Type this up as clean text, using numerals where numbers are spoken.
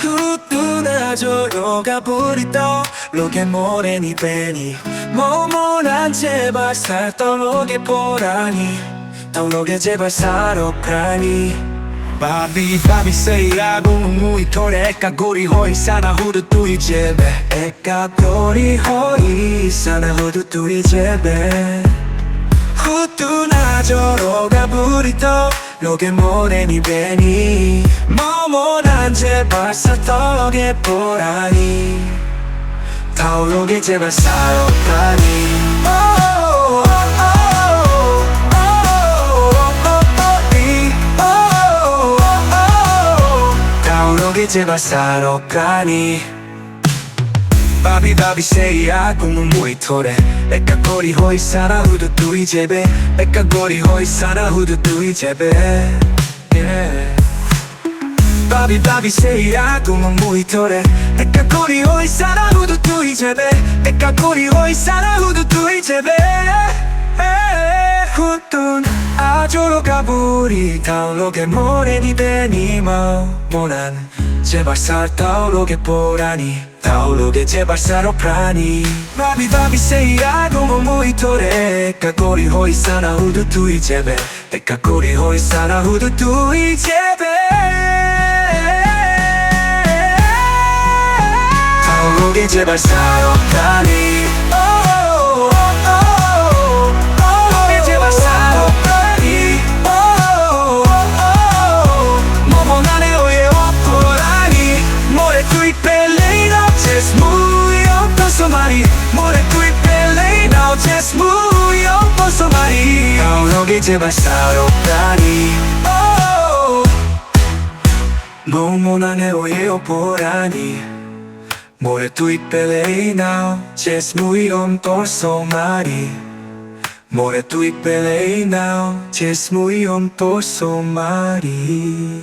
Tunajoyoga burrito lo che more ni beni 모모난 제발 살 떠오르게 보라니 떠오르게 제발 살아가니 바비 바비 세이라고 무이 토레까 고리 호이 사나 후드 뚜이 제베 에까 고리 호이 사나 후드 뚜이 제베 후뚜나조로가 부리토 로게 모레니 베니 모모난 제발 살떡에 보라니 타오르게 제발 살아가니 타오르게 제발 살아가니 바비 바비 세이야 꿈은 무이토레 에까 고리 호이 사나 후드 뚜이 제베 에까 고리 호이 사나 후드 뚜이 제베 바비 바비 세이야 꿈은 무이토레 에까 고리 호이 사나 후드 뚜이 제베 에까 고리 호이 사나 후드 뚜이 제베 후툰 아조로 가부리 타오르게 모레니 베니 모난 제발 살 타오르게 보라니 타오르게 제발 살아가니 바비 바비 세이야 고모 무이토레 에까 고리 호이 사나 후드 뚜이 제베 에까 고리 호이 사나 후드 뚜이 제베 타오르게 제발 살아가니 제발 살아가니 모모나네 오예 오포라니 모레 뚜이 펠레이나 제스 무요 버소마리 모레 뚜이 펠레이나 제스 무요 버소마리 타오르게 제발 살아가니 모모나네 오예 오포라니 More tu i pelei now, just muion torso mari. More tu i pelei now, just muion torso mari.